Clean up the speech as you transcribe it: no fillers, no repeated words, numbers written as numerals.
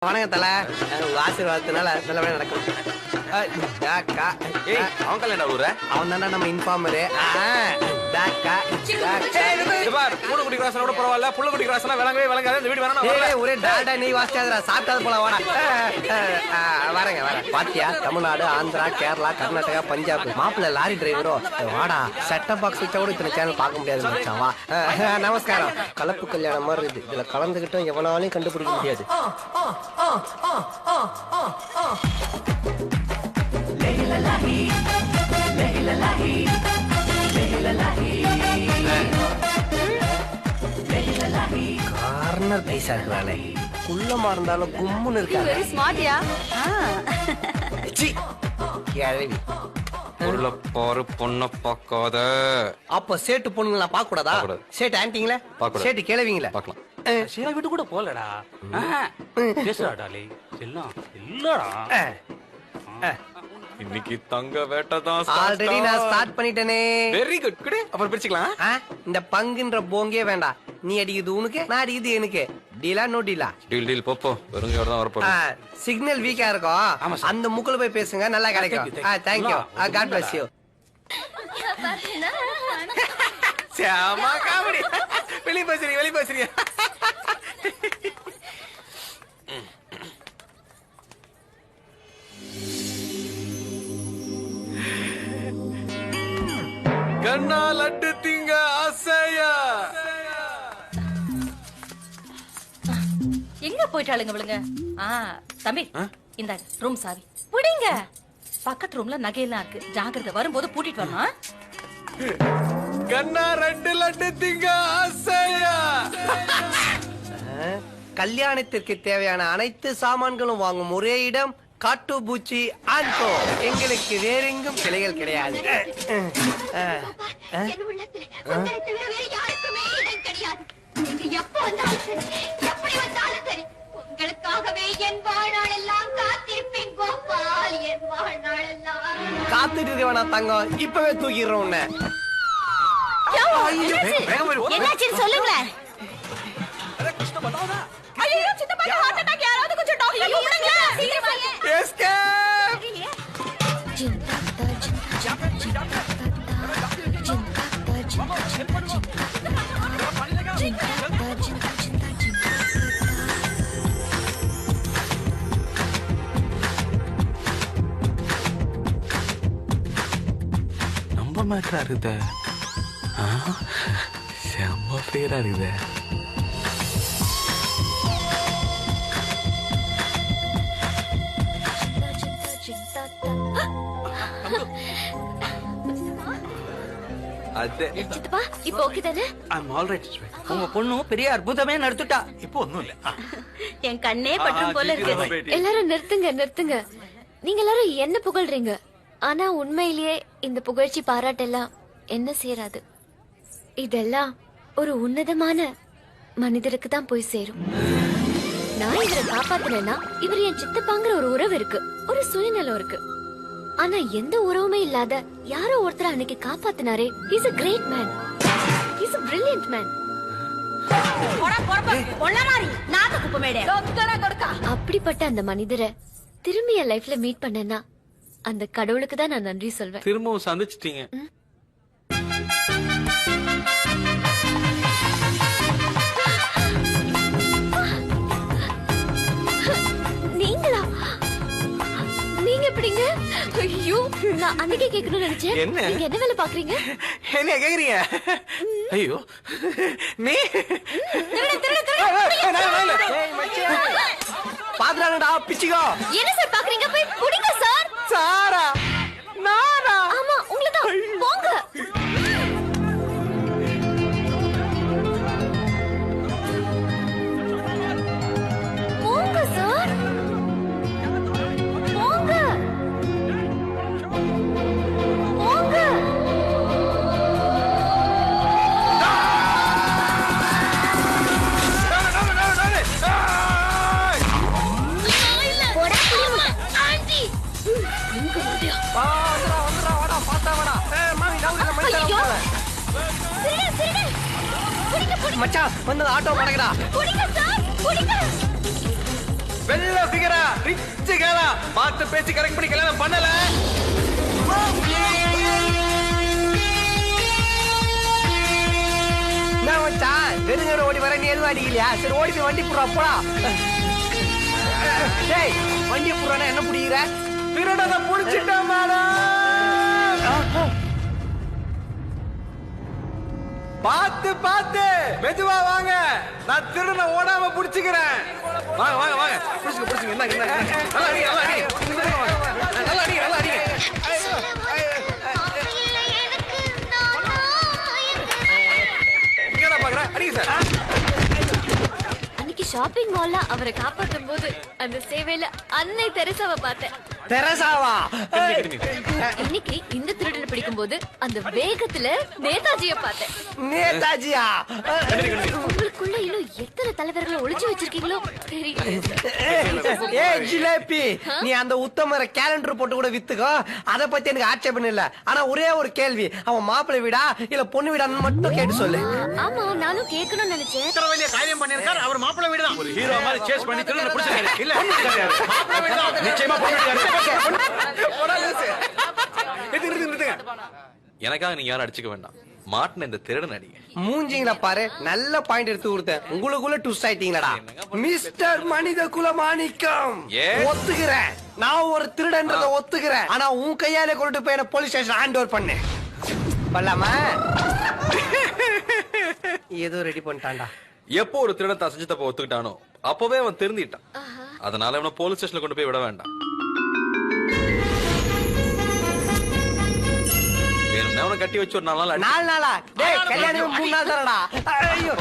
வணக்கம் தல, உங்க ஆசீர்வாதத்தினால நல்லபடியா நடக்கும். அவன் கல்யாணம் ஊர அவன் தானே நம்ம இன்ஃபார்மரு. பூனைக்குடி கிராஸ் கூட பரவாயில்ல, புள்ளக்குடி கிராஸ் விளங்கவே விளங்காது. இந்த வீடு வேணா ஒரே டாடா நீ வாசிக்காதடா, சாப்பிட்டது போல வாடா. வரேங்க வரேன். பாத்தியா, தமிழ்நாடு, ஆந்திரா, கேரளா, கர்நாடகா, பஞ்சாப் மாப்பிள்ள லாரி டிரைவரோ. வாடா, செட்டப் பாக்ஸ் வச்சா கூட இத்தனை சேனல் பார்க்க முடியாது மச்சான். வா. நமஸ்காரம். கலப்பு கல்யாணம் மாதிரி இது. இதுல கலந்துகிட்டும் எவனாலையும் கண்டுபிடிக்க முடியாது. கார்னர் பைசா இருக்கிறாளே, குள்ளமா இருந்தாலும் கும்முன்னு இருக்காங்க. பொண்ண பாக்காத. அப்ப சேட்டு பொண்ணுங்களா பாக்க கூடாதா? சேட்டு ஆன்டிங்களா, சேட்டு கேளவீங்களா பாக்கலாம். சில வீட்டு கூட போலடா. பேசுறாடாலே செல்லம் இல்லடா. இன்னைக்கு தங்க வேட்டதான் ஆல்ரெடி நான் ஸ்டார்ட் பண்ணிட்டேனே. Very good. குடு, அப்புறம் பிரிச்சுக்கலாம். இந்த பங்குன்ற போங்கே வேண்டாம். நீ அடிக்குது உனக்கு, நான் அடிக்குது எனக்கு. டீலா நோ டீலா? Deal deal. போப்போ, வெறுங்கையோட தான் வரப்போம். சிக்னல் வீக்கா இருக்கும், அந்த முக்குல போய் பேசுங்க, நல்லா கிடைக்கும். Thank you, God bless you. சாமா காமெடி. வெளிய பேசுறீங்க, வெளிய பேசுறீங்க. கண்ணா லட்டு திங்க ஆசையா. எங்க போயிட்டாளுங்க விழுங்க? தம்பி, இந்த ரூம் சாவி புடிங்க. பக்கத்து ரூம்ல நகையெல்லாம் இருக்கு, ஜாகிரதை. வரும்போது பூட்டிட்டு வரணும். கண்ணா ரெண்டு லட்டு திங்க ஆசையா. கல்யாணத்திற்கு தேவையான அனைத்து சாமான்களும் வாங்கும் ஒரே இடம் காட்டு பூச்சி ஆன்கோ. எங்களுக்கு வேறெங்கும் கிளைகள் கிடையாது. காத்துட்டு இருக்கவனா தங்கம், இப்பவே தூக்கிடுறோம் உன்னை. சொல்லுங்களேன். யாராவது கொஞ்சம் டாக்டர் கூப்பிடுங்க. நம்ம மேட்ரா இருக்குதே, செம்ம பேரா இருக்குதே. உங்க பொண்ணு பெரிய அற்புதமே நடத்துட்டா. இப்போ ஒண்ணும் இல்ல. என் கண்ணே பற்றும் போல இருக்கு. எல்லாரும் நிறுத்துங்க. நீங்க எல்லாரும் என்ன புகழ்றீங்க, ஆனா உண்மையிலேயே இந்த புகழ்ச்சி பாராட்டெல்லாம் என்ன சேராது. இதெல்லாம் ஒரு உன்னதமான மனிதருக்கு தான் போய் சேரும். நான் இவரை காப்பாத்தினேன்னா இவர் என் சித்தப்பாங்கிற ஒரு உறவு இருக்கு, ஒரு சுயநலம் இருக்கு. ஆனா எந்த உறவுமே இல்லாத யாரோ ஒருத்தர் அன்னைக்கு காப்பாத்தினாரே. He's a great man. He's a brilliant man. அப்படிப்பட்ட அந்த மனிதரை திரும்பி என் லைஃப்ல மீட் பண்ணேன்னா அந்த கடவுளுக்கு தான் நான் நன்றி சொல்வேன். திரும்பவும் சந்திச்சிட்டீங்க. நீங்களா? நீங்க எப்படிங்க? ஐயோ, நான் அன்னைக்கே கேட்கணும்னு நினைச்சேன். நீங்க என்ன வேலை பாக்குறீங்க? என்ன கேக்குறீங்க? ஐயோ, நீ பாத்துறாங்கடா பிச்சிகோ. என்ன சார் பாக்குறீங்க? போய் புடிங்க சார். சாரா நானா? ஆமா, உங்களதான். போங்க. போங்க சார், போங்க. போங்க. மச்சான் வந்து ஆட்டோ மடங்கடா. புடிங்க சார், புடிங்க. வெள்ள ஃபிகரா ரிச் கேரா பார்த்து பேசி கரெக்ட் பண்ணி கல்யாணம் பண்ணல. என்ன மச்சான் வெறுங்கட ஓடி வர நீ எதுவும் அடிக்கலையா? சரி ஓடி போய் வண்டி புடுறா போடா. டேய் வண்டி புடுறானா என்ன புடிக்கிற? திருடனை புடிச்சிட்டேன் மேடம். பார்த்து பார்த்து மெதுவா வாங்க, நான் திருடனை ஓடாம புடிச்சுக்கிறேன். வாங்க வாங்க வாங்க, புடிச்சுங்க புடிச்சுங்க. என்ன என்ன நல்லா அடி நல்லா அடி நல்லா அடி நல்லா அடி. இங்கடா பாக்குற அடிங்க சார். அன்னைக்கு ஷாப்பிங் மால்ல அவரை காப்பாற்றும் போது அந்த சேவையில அன்னை தெரசாவை பார்த்தேன். தெரசாவா? இன்னைக்கு இந்த திருடனை பிடிக்கும் போது அந்த வேகத்துல நேதாஜிய பார்த்தேன். நேதாஜியா? உங்களுக்குள்ள இன்னும் எத்தனை தலைவர்களை ஒளிச்சு வச்சிருக்கீங்களோ தெரியல. ஏய் ஜிலேபி, நீ அந்த உத்தமர கேலண்டர் போட்டு கூட வித்துக்கோ, அத பத்தி எனக்கு ஆட்சேபம் இல்ல. ஆனா ஒரே ஒரு கேள்வி, அவன் மாப்பிள்ளை வீடா இல்ல பொண்ணு வீடான்னு மட்டும் கேட்டு சொல்லு. ஆமா நானும் கேட்கணும்னு நினைச்சேன். வெளிய காரியம் பண்ணிருக்கார், அவர் மாப்பிள்ளை வீடு தான். ஒரு ஹீரோ மாதிரி சேஸ் பண்ணி திருடனை புடிச்சிருக்காரு. இல்ல மாப்பிள்ளை வீடு தான். நிச்சயமா பொண்ணு வீடு. போடா லூசு. நிறுத்துங்க. எனக்காக நீங்க யாரும் அடிச்சுக்க வேண்டாம். மாட்டின இந்த திருடன் அடிங்க. மூஞ்சிங்கள பாரு, நல்ல பாயிண்ட் எடுத்து கொடுத்தேன். உங்களுக்குள்ள ட்விஸ்ட் ஆயிட்டீங்களடா. மிஸ்டர் மனித குல மாணிக்கம், ஒத்துக்கிறேன் நான் ஒரு திருடன்றத ஒத்துக்கிறேன். ஆனா உன் கையால கொண்டு போய் என்ன போலீஸ் ஸ்டேஷன் ஹேண்ட் ஓவர் பண்ணு. பண்ணலாமா? ஏதோ ரெடி பண்ணிட்டான்டா. எப்போ ஒரு திருடன் தான் செஞ்ச தப்ப ஒத்துக்கிட்டானோ அப்பவே அவன் திருந்திட்டான். அதனால அவனை போலீஸ் ஸ்டேஷன்ல கொண்டு போய் விட வேண்டாம். வேணும்னா அவனை கட்டி வச்சு ஒரு 4 நாள் 4 நாளா? டேய் கல்யாணம் 3 நாள் தானடா. ஐயோ